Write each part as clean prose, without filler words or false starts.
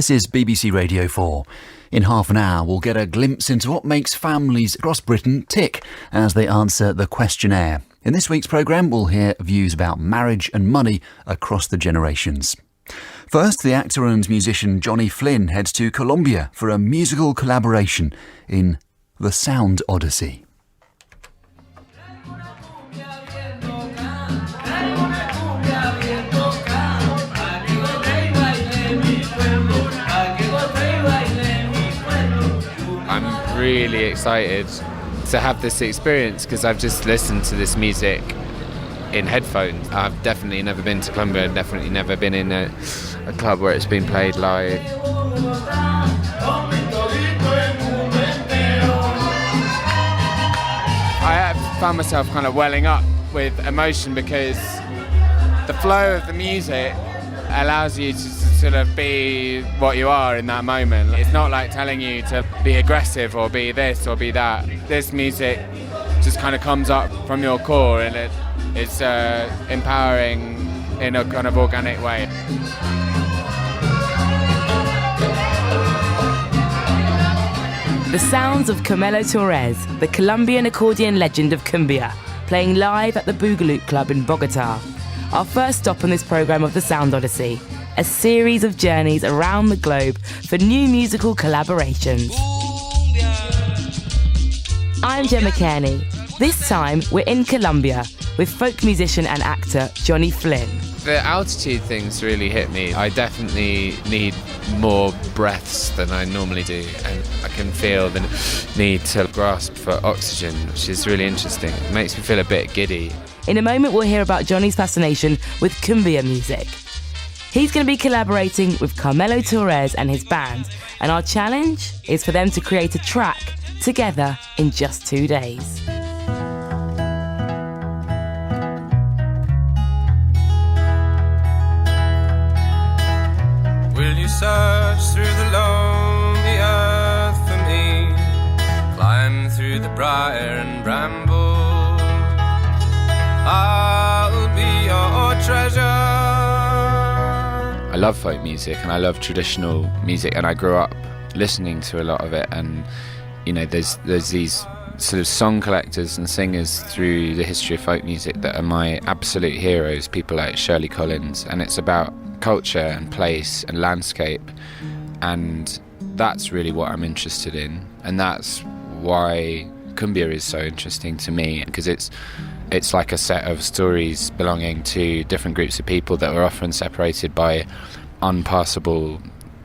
This is BBC Radio 4. In half an hour, we'll get a glimpse into what makes families across Britain tick as they answer the questionnaire. In this week's programme, we'll hear views about marriage and money across the generations. First, the actor and musician Johnny Flynn heads to Colombia for a musical collaboration in the Sound Odyssey. I'm really excited to have this experience because I've just listened to this music in headphones. I've definitely never been to Cumbia, definitely never been in a club where it's been played live. I have found myself kind of welling up with emotion because the flow of the music allows you to sort of be what you are in that moment. It's not like telling you to be aggressive or be this or be that. This music just kind of comes up from your core and it's empowering in a kind of organic way. The sounds of Carmelo Torres, the Colombian accordion legend of Cumbia, playing live at the Boogaloo Club in Bogota. Our first stop on this programme of the Sound Odyssey, a series of journeys around the globe for new musical collaborations. I'm Gemma Cairney. This time we're in Colombia with folk musician and actor Johnny Flynn. The altitude things really hit me. I definitely need more breaths than I normally do, and I can feel the need to grasp for oxygen, which is really interesting. It makes me feel a bit giddy. In a moment we'll hear about Johnny's fascination with Cumbia music. He's going to be collaborating with Carmelo Torres and his band, and our challenge is for them to create a track together in just 2 days. Will you search through the lonely earth for me? Climb through the briar and bramble. I'll be your treasure. I love folk music and I love traditional music, and I grew up listening to a lot of it, and you know there's these sort of song collectors and singers through the history of folk music that are my absolute heroes, people like Shirley Collins, and it's about culture and place and landscape, and that's really what I'm interested in, and that's why Cumbia is so interesting to me, because it's like a set of stories belonging to different groups of people that were often separated by unpassable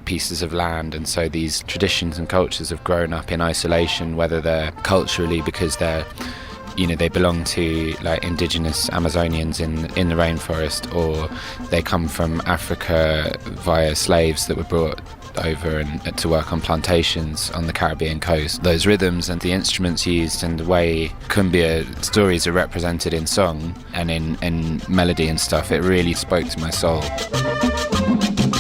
pieces of land, and so these traditions and cultures have grown up in isolation, whether they're culturally because they're, you know, they belong to like indigenous Amazonians in the rainforest, or they come from Africa via slaves that were brought over and to work on plantations on the Caribbean coast. Those rhythms and the instruments used and the way Cumbia stories are represented in song and in melody and stuff, it really spoke to my soul.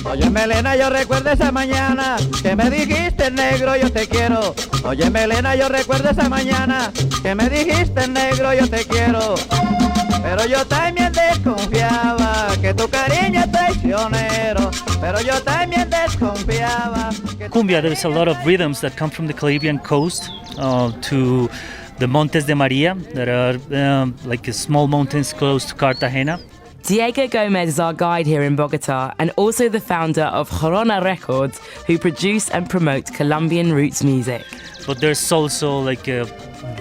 Oye Melena, yo recuerdo esa mañana que me dijiste negro yo te quiero. Oye Melena, yo recuerdo esa mañana que me dijiste negro yo te quiero. Pero yo también desconfiaba que tu cariño es traicionero. Pero yo también desconfiaba. Cumbia, there's a lot of rhythms that come from the Caribbean coast to the Montes de Maria, that are like small mountains close to Cartagena. Diego Gomez is our guide here in Bogota, and also the founder of Corona Records, who produce and promote Colombian roots music. But there's also like a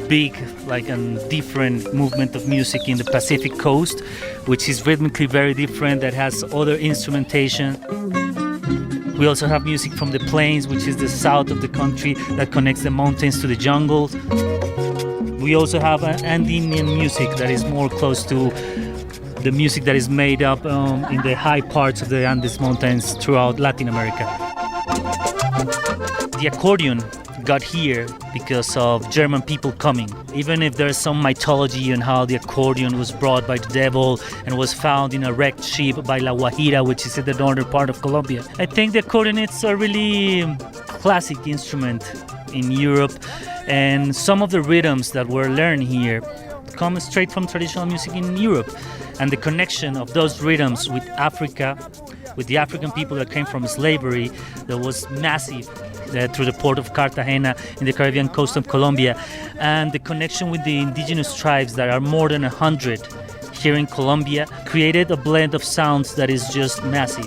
big, like a different movement of music in the Pacific coast, which is rhythmically very different, that has other instrumentation. We also have music from the plains, which is the south of the country, that connects the mountains to the jungles. We also have Andean music that is more close to the music that is made up in the high parts of the Andes Mountains throughout Latin America. The accordion got here because of German people coming. Even if there's some mythology on how the accordion was brought by the devil and was found in a wrecked ship by La Guajira, which is in the northern part of Colombia, I think the accordion is a really classic instrument in Europe, and some of the rhythms that were learned here come straight from traditional music in Europe. And the connection of those rhythms with Africa with the African people that came from slavery that was massive through the port of Cartagena in the Caribbean coast of Colombia, and the connection with the indigenous tribes that are more than 100 here in Colombia created a blend of sounds that is just massive.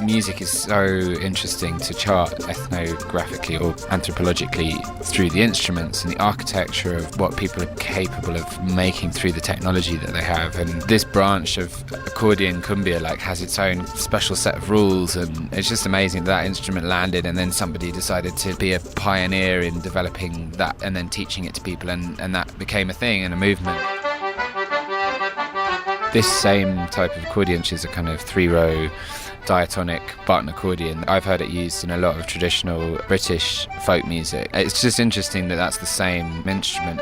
Music is so interesting to chart ethnographically or anthropologically through the instruments and the architecture of what people are capable of making through the technology that they have. And this branch of accordion cumbia has its own special set of rules, and it's just amazing that instrument landed and then somebody decided to be a pioneer in developing that and then teaching it to people, and that became a thing and a movement. This same type of accordion, which is a kind of 3-row diatonic button accordion, I've heard it used in a lot of traditional British folk music. It's just interesting that that's the same instrument.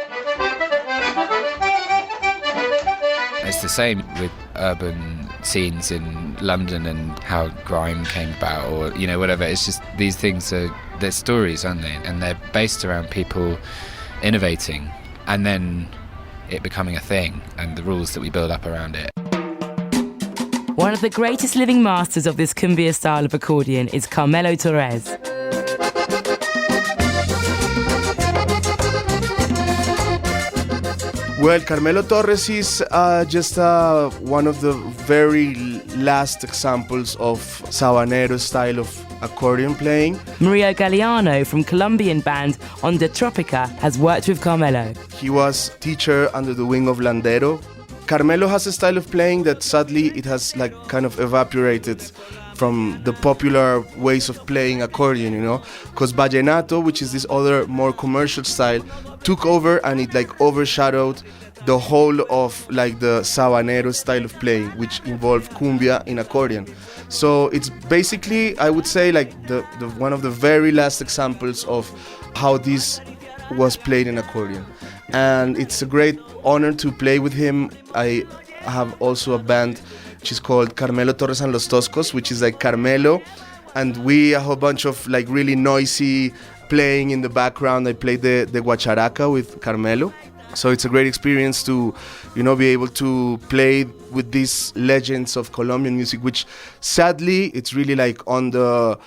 It's the same with urban scenes in London and how grime came about, or whatever. It's just these things they're stories, aren't they? And they're based around people innovating and then it becoming a thing and the rules that we build up around it. One of the greatest living masters of this cumbia style of accordion is Carmelo Torres. Well, Carmelo Torres is just one of the very last examples of sabanero style of accordion playing. Mario Galliano from Colombian band Onda Tropica has worked with Carmelo. He was teacher under the wing of Landero. Carmelo has a style of playing that sadly it has kind of evaporated from the popular ways of playing accordion, because vallenato, which is this other more commercial style, took over and it overshadowed the whole of the sabanero style of playing, which involved cumbia in accordion. So it's basically, I would say, the one of the very last examples of how this was played in accordion. And it's a great honor to play with him. I have also a band which is called Carmelo Torres and Los Toscos, which is Carmelo, and we a whole bunch of really noisy playing in the background. I play the guacharaca with Carmelo. So it's a great experience to, be able to play with these legends of Colombian music, which sadly it's really on the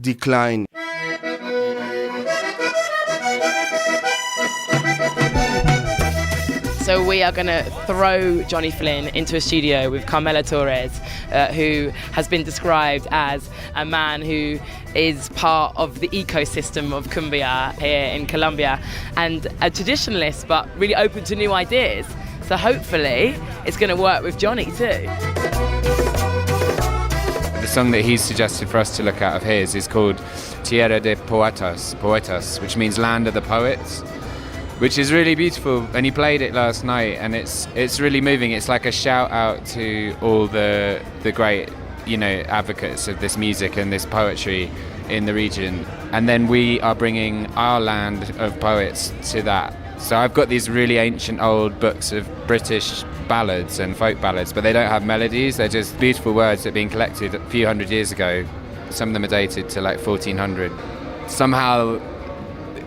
decline. So we are going to throw Johnny Flynn into a studio with Carmelo Torres, who has been described as a man who is part of the ecosystem of cumbia here in Colombia, and a traditionalist but really open to new ideas. So hopefully it's going to work with Johnny too. The song that he's suggested for us to look at of his is called Tierra de Poetas, which means land of the poets, which is really beautiful, and he played it last night, and it's really moving. It's like a shout out to all the great, advocates of this music and this poetry in the region. And then we are bringing our land of poets to that. So I've got these really ancient old books of British ballads and folk ballads, but they don't have melodies. They're just beautiful words that have been collected a few hundred years ago. Some of them are dated to 1400. Somehow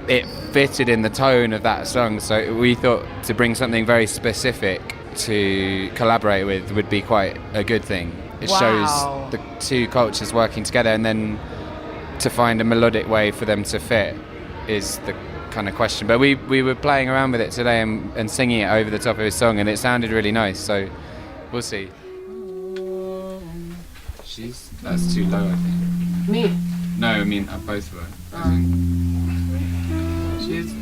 it fitted in the tone of that song, so we thought to bring something very specific to collaborate with would be quite a good thing. It shows the two cultures working together, and then to find a melodic way for them to fit is the kind of question. But we were playing around with it today and singing it over the top of his song, and it sounded really nice, so we'll see. That's too low, I think. Me? No, I mean both were. She's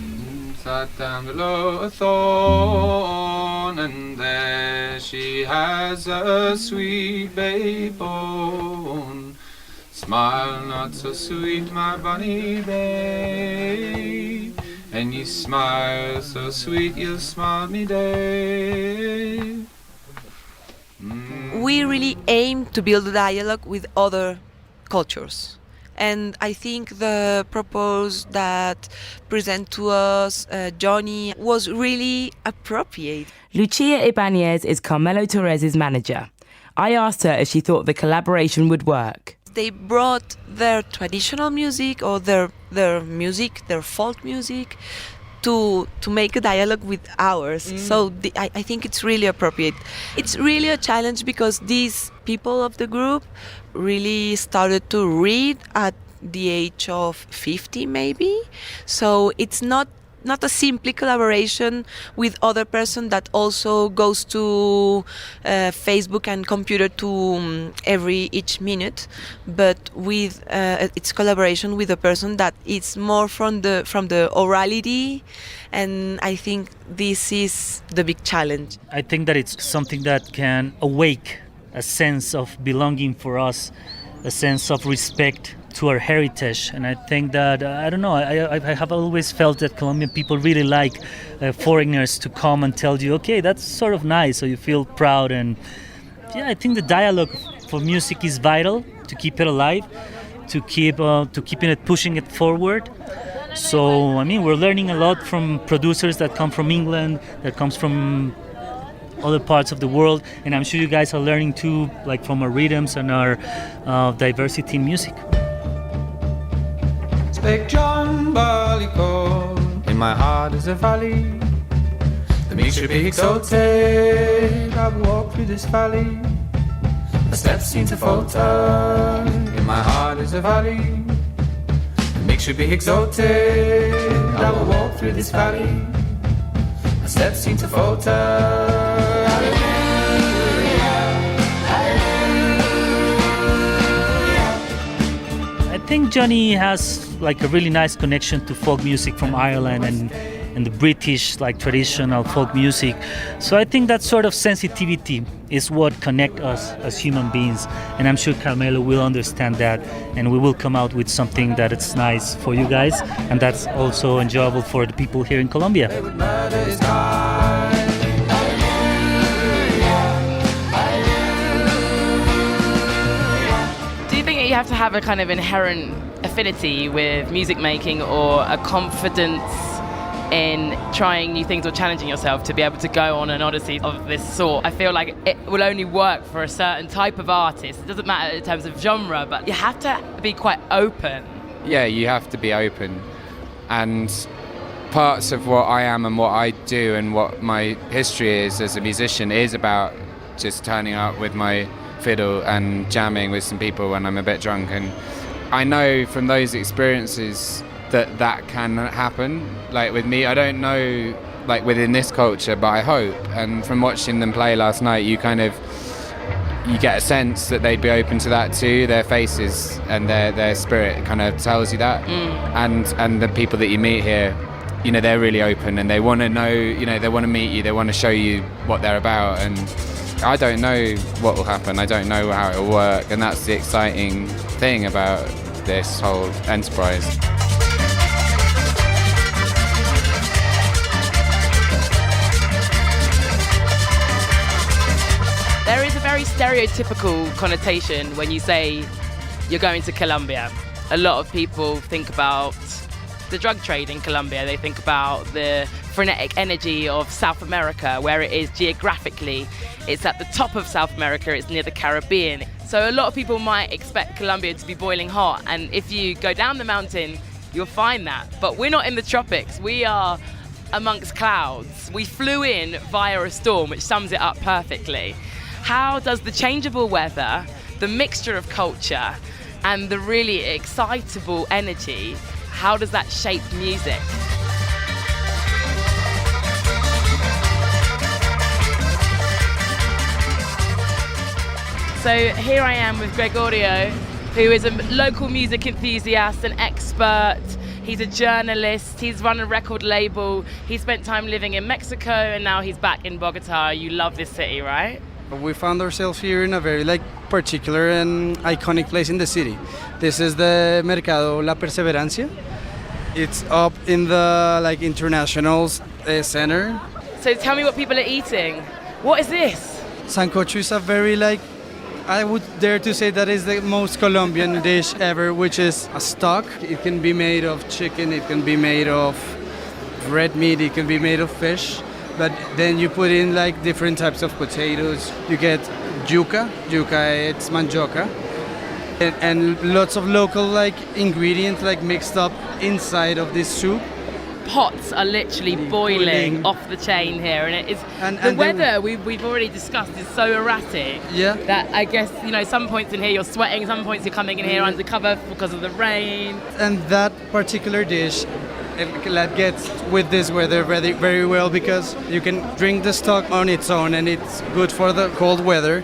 sat down below a thorn, and there she has a sweet babe born. Smile not so sweet, my bunny babe, and you smile so sweet, you'll smile me day. We really aim to build a dialogue with other cultures. And I think the purpose that present to us Johnny was really appropriate. Lucia Ibanez is Carmelo Torres' manager. I asked her if she thought the collaboration would work. They brought their traditional music or their music, their folk music, to make a dialogue with ours. So I think it's really appropriate. It's really a challenge because these people of the group really started to read at the age of 50 maybe. So it's not a simple collaboration with other person that also goes to Facebook and computer to each minute, but with it's collaboration with a person that is more from the orality, and I think this is the big challenge. I think that it's something that can awake a sense of belonging for us, a sense of respect to our heritage. And I think that, I don't know, I have always felt that Colombian people really like foreigners to come and tell you, okay, that's sort of nice, so you feel proud. And yeah, I think the dialogue for music is vital to keep it alive, to keeping it, pushing it forward. So, I mean, we're learning a lot from producers that come from England, that comes from other parts of the world, and I'm sure you guys are learning too, like from our rhythms and our diversity in music. Spake John Barleycorn, in my heart is a valley. The meat should be exalted, I walk through this valley. My steps seem to falter, in my heart is a valley. The meat should be exalted, I will walk through this valley. My steps seem to falter. I think Johnny has like a really nice connection to folk music from Ireland and the British like traditional folk music. So I think that sort of sensitivity is what connects us as human beings, and I'm sure Carmelo will understand that, and we will come out with something that it's nice for you guys, and that's also enjoyable for the people here in Colombia. You have to have a kind of inherent affinity with music making or a confidence in trying new things or challenging yourself to be able to go on an odyssey of this sort. I feel like it will only work for a certain type of artist. It doesn't matter in terms of genre, but you have to be quite open. Yeah, you have to be open. And parts of what I am and what I do and what my history is as a musician is about just turning up with my fiddle and jamming with some people when I'm a bit drunk, and I know from those experiences that can happen. Like with me, I don't know like within this culture, but I hope, and from watching them play last night, you get a sense that they'd be open to that too. Their faces and their spirit kind of tells you that. And the people that you meet here, you know, they're really open and they want to know, you know, they want to meet you, they want to show you what they're about. And I don't know what will happen, I don't know how it will work, and that's the exciting thing about this whole enterprise. There is a very stereotypical connotation when you say you're going to Colombia. A lot of people think about the drug trade in Colombia, they think about the frenetic energy of South America, where it is geographically. It's at the top of South America, it's near the Caribbean. So a lot of people might expect Colombia to be boiling hot, and if you go down the mountain, you'll find that. But we're not in the tropics, we are amongst clouds. We flew in via a storm, which sums it up perfectly. How does the changeable weather, the mixture of culture, and the really excitable energy, how does that shape music? So here I am with Gregorio, who is a local music enthusiast, an expert. He's a journalist, he's run a record label, he spent time living in Mexico, and now he's back in Bogota. You love this city, right? We found ourselves here in a very particular and iconic place in the city. This is the Mercado La Perseverancia. It's up in the international center. So tell me what people are eating. What is this? Sancocho is a very I would dare to say that is the most Colombian dish ever, which is a stock. It can be made of chicken, it can be made of red meat, it can be made of fish. But then you put in different types of potatoes. You get yuca, it's mandioca, and lots of local ingredients mixed up inside of this soup. pots are literally boiling off the chain here, and it is the weather we've already discussed is so erratic that I guess some points in here you're sweating, some points you're coming in here undercover because of the rain. And that particular dish that gets with this weather very, very well, because you can drink the stock on its own and it's good for the cold weather,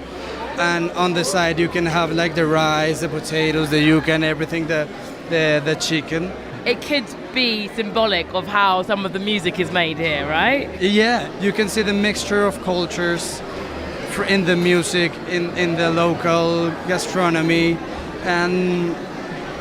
and on the side you can have like the rice, the potatoes, the yuca and everything, the chicken. It could be symbolic of how some of the music is made here, right? Yeah, you can see the mixture of cultures in the music, in the local gastronomy, and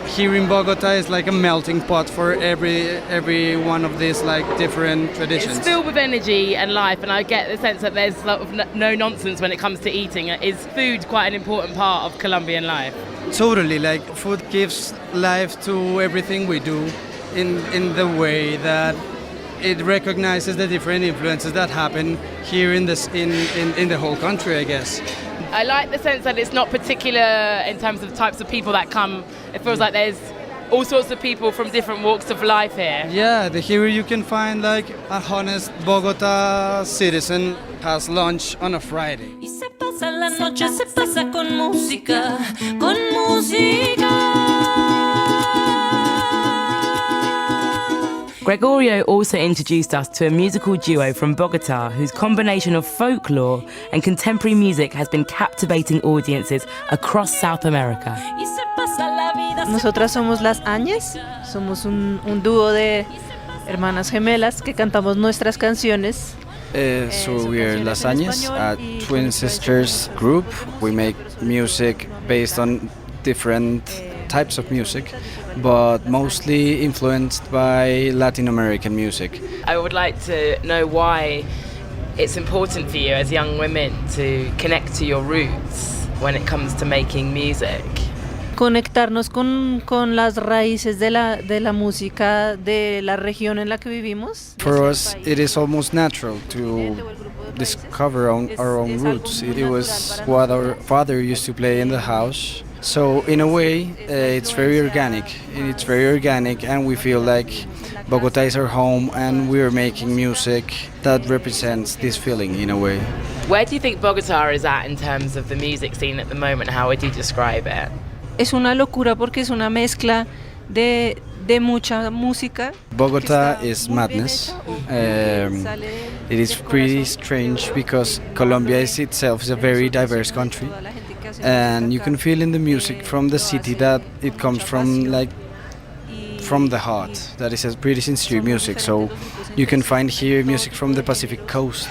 here in Bogota is like a melting pot for every one of these like different traditions. It's filled with energy and life, and I get the sense that there's a lot of no nonsense when it comes to eating. Is food quite an important part of Colombian life? Totally, like food gives life to everything we do in the way that it recognizes the different influences that happen here in the whole country, I guess. I like the sense that it's not particular in terms of types of people that come. It feels like there's all sorts of people from different walks of life here. Yeah, here you can find like a honest Bogota citizen has lunch on a Friday. Y se pasa la noche, se pasa con música, con música. Gregorio also introduced us to a musical duo from Bogota whose combination of folklore and contemporary music has been captivating audiences across South America. Nosotras somos las Áñez, somos un dúo de hermanas gemelas que cantamos nuestras canciones. So we're Las Áñez, a twin sisters group. We make music based on different types of music, but mostly influenced by Latin American music. I would like to know why it's important for you as young women to connect to your roots when it comes to making music. Conectarnos con las raíces de la música de la región en la que vivimos. For us, it is almost natural to discover our own roots. It was what our father used to play in the house. So in a way, it's very organic. It's very organic, and we feel like Bogota is our home, and we're making music that represents this feeling in a way. Where do you think Bogota is at in terms of the music scene at the moment? How would you describe it? Es una locura porque es una mezcla de mucha música. Bogota is madness. It is pretty strange because Colombia is itself is a very diverse country, and you can feel in the music from the city that it comes from the heart. That is a pretty sincere music. So you can find here music from the Pacific coast,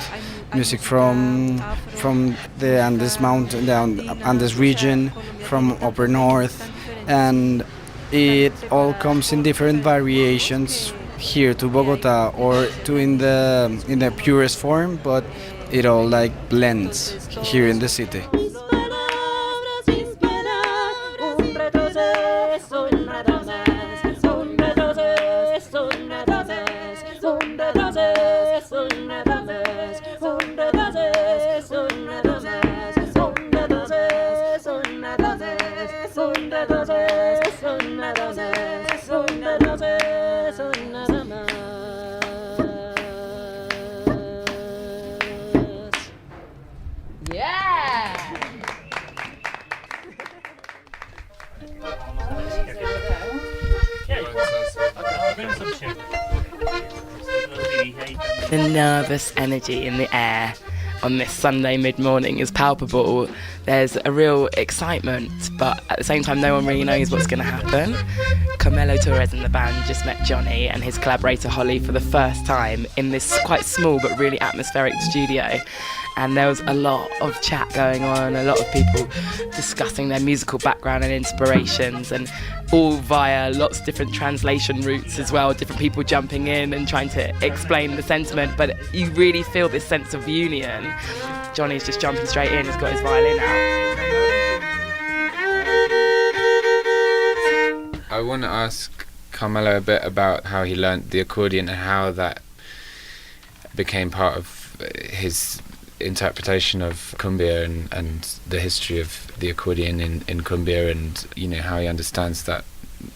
music from the Andes mountain, the Andes region, from upper north, and it all comes in different variations here to Bogota or to in the purest form, but it all like blends here in the city. The nervous energy in the air on this Sunday mid-morning is palpable. There's a real excitement, but at the same time no one really knows what's going to happen. Carmelo Torres and the band just met Johnny and his collaborator Holly for the first time in this quite small but really atmospheric studio. And there was a lot of chat going on, a lot of people discussing their musical background and inspirations, and all via lots of different translation routes as well, different people jumping in and trying to explain the sentiment, but you really feel this sense of union. Johnny's just jumping straight in, he's got his violin out. I want to ask Carmelo a bit about how he learnt the accordion and how that became part of his interpretation of Cumbia and the history of the accordion in Cumbia, and how he understands that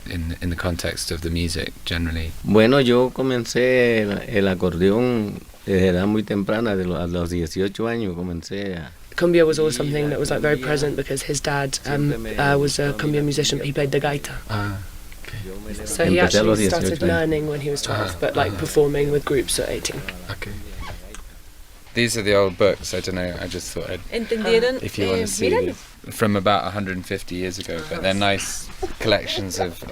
in the context of the music generally? Bueno, yo comencé el acordeón desde edad muy temprana, a los 18 años comencé a... Cumbia was always something that was like very present because his dad was a Cumbia musician, but he played the gaita. Okay. So he actually started learning when he was 12, but like performing with groups at 18. Okay. These are the old books. I don't know. I just thought if you want to see from about 150 years ago, but they're nice collections of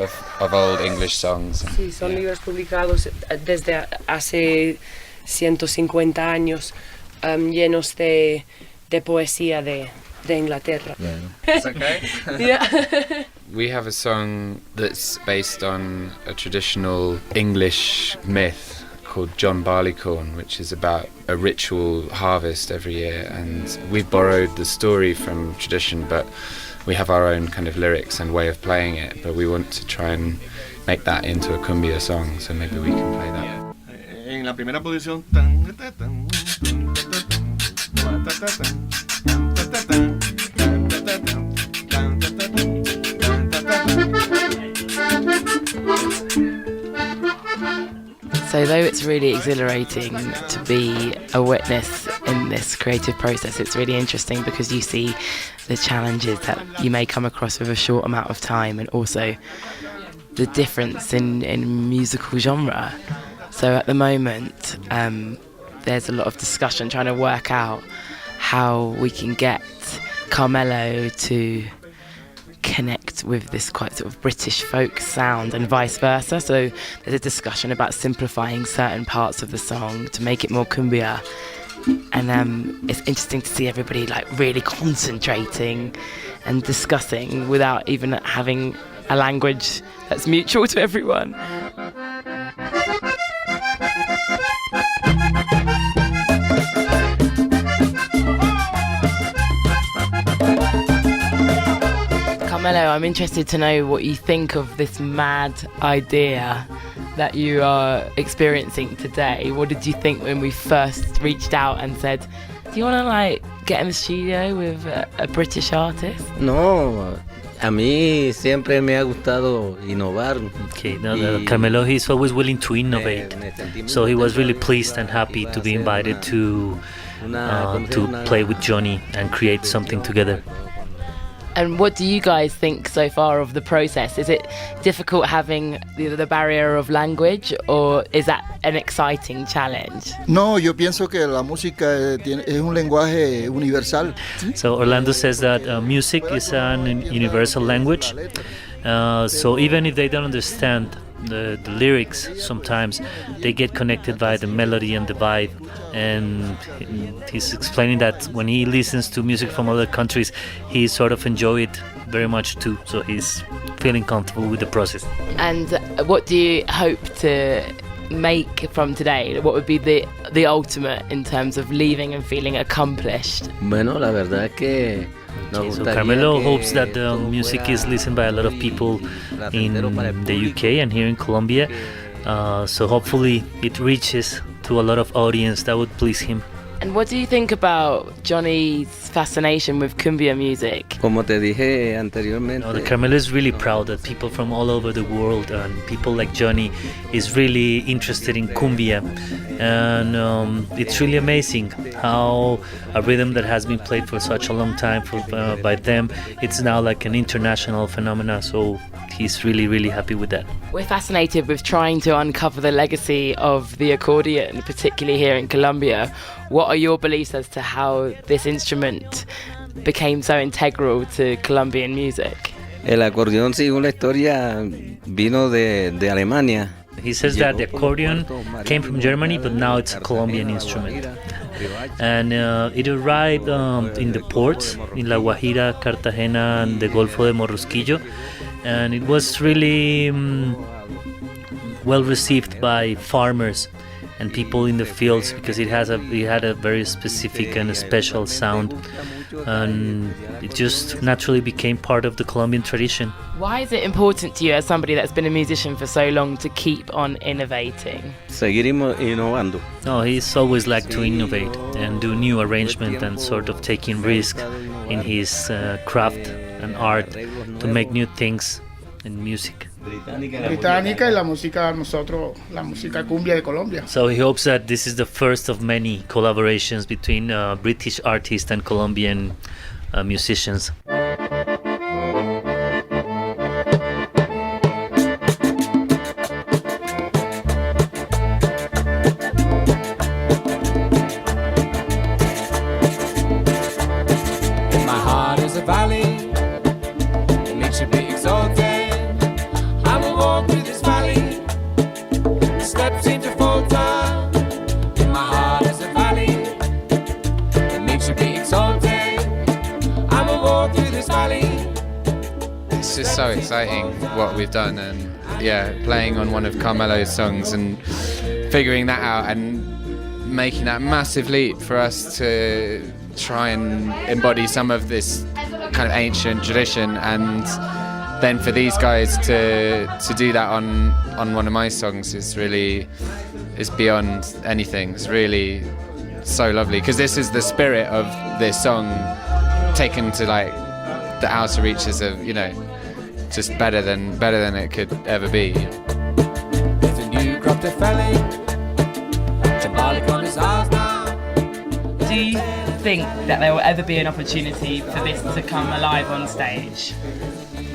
old English songs. Sí, son libros publicados desde hace 150 años, llenos de poesía de Inglaterra. Yeah. It's okay. Yeah. We have a song that's based on a traditional English myth called John Barleycorn, which is about a ritual harvest every year, and we've borrowed the story from tradition, but we have our own kind of lyrics and way of playing it, but we want to try and make that into a cumbia song, so maybe we can play that. En la primera posición. So though it's really exhilarating to be a witness in this creative process, it's really interesting because you see the challenges that you may come across with a short amount of time, and also the difference in musical genre. So at the moment, there's a lot of discussion trying to work out how we can get Carmelo to connect with this quite sort of British folk sound and vice versa. So there's a discussion about simplifying certain parts of the song to make it more cumbia. And it's interesting to see everybody like really concentrating and discussing without even having a language that's mutual to everyone. Carmelo, I'm interested to know what you think of this mad idea that you are experiencing today. What did you think when we first reached out and said, do you want to like get in the studio with a British artist? No, a mí siempre me ha gustado innovar. Okay, Carmelo, he's always willing to innovate. So he was really pleased and happy to be invited to play with Johnny and create something together. And what do you guys think so far of the process? Is it difficult having the barrier of language, or is that an exciting challenge? No, yo pienso que la música es un lenguaje universal. So Orlando says that music is an universal language. So even if they don't understand the lyrics, sometimes they get connected by the melody and the vibe. And he's explaining that when he listens to music from other countries, he sort of enjoys it very much too. So he's feeling comfortable with the process. And what do you hope to make from today? What would be the ultimate in terms of leaving and feeling accomplished? Bueno, la verdad que so Carmelo hopes that the music is listened by a lot of people in the UK and here in Colombia. So hopefully it reaches to a lot of audience that would please him. And what do you think about Johnny's fascination with cumbia music? Como te dije anteriormente, Carmelo is really proud that people from all over the world and people like Johnny is really interested in cumbia. And it's really amazing how a rhythm that has been played for such a long time by them, it's now like an international phenomenon. So he's really, really happy with that. We're fascinated with trying to uncover the legacy of the accordion, particularly here in Colombia. What are your beliefs as to how this instrument became so integral to Colombian music? El acordeón, según la historia, vino de Alemania. He says that the accordion came from Germany, but now it's a Colombian instrument. And it arrived in the ports in La Guajira, Cartagena, and the Golfo de Morrosquillo. And it was really well received by farmers and people in the fields because it had a very specific and a special sound, and it just naturally became part of the Colombian tradition. Why is it important to you as somebody that's been a musician for so long to keep on innovating? Seguir innovando. No, he's always liked to innovate and do new arrangement and sort of taking risks in his craft and art to make new things in music. británica y la música nosotros, la música cumbia de Colombia. So he hopes that this is the first of many collaborations between British artists and Colombian musicians. It's just so exciting what we've done, and yeah, playing on one of Carmelo's songs and figuring that out and making that massive leap for us to try and embody some of this kind of ancient tradition, and then for these guys to do that on one of my songs is beyond anything. It's really so lovely, because this is the spirit of this song taken to like the outer reaches of, you know, just better than it could ever be. There's a new crop to felling, symbolic on his eyes now. Do you think that there will ever be an opportunity for this to come alive on stage?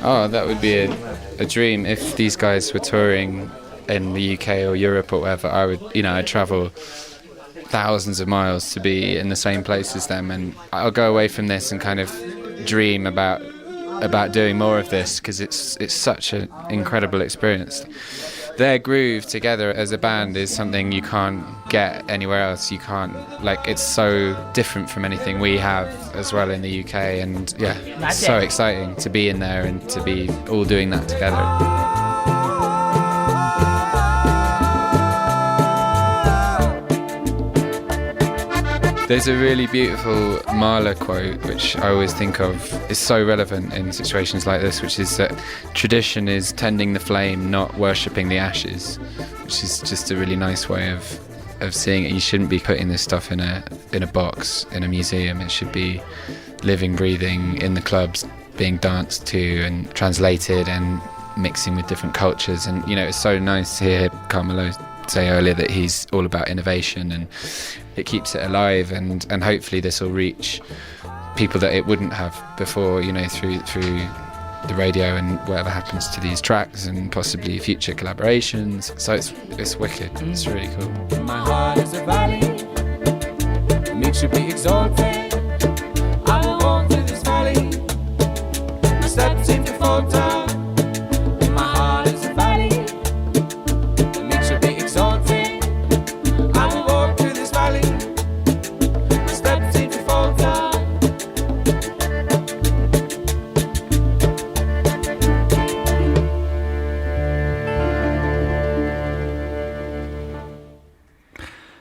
Oh, that would be a dream. If these guys were touring in the UK or Europe or whatever, I'd travel thousands of miles to be in the same place as them, and I'll go away from this and kind of dream about doing more of this, because it's such an incredible experience. Their groove together as a band is something you can't get anywhere else. You can't, like, it's so different from anything we have as well in the UK, and yeah, it's so exciting to be in there and to be all doing that together. There's a really beautiful Mahler quote, which I always think of, is so relevant in situations like this, which is that tradition is tending the flame, not worshipping the ashes, which is just a really nice way of seeing it. You shouldn't be putting this stuff in a box, in a museum. It should be living, breathing in the clubs, being danced to and translated and mixing with different cultures. And, you know, it's so nice to hear Carmelo say earlier that he's all about innovation, and it keeps it alive, and hopefully this will reach people that it wouldn't have before, you know, through the radio and whatever happens to these tracks, and possibly future collaborations. So it's wicked. It's really cool. My heart is a valley, it makes you be exalted. I will walk through this valley, my steps seem to falter.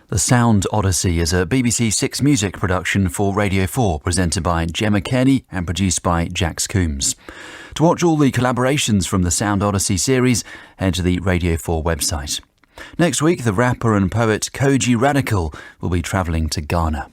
The Sound Odyssey is a BBC Six Music production for Radio 4, presented by Gemma Cairney and produced by Jax Coombs. To watch all the collaborations from the Sound Odyssey series, head to the Radio 4 website. Next week, the rapper and poet Koji Radical will be travelling to Ghana.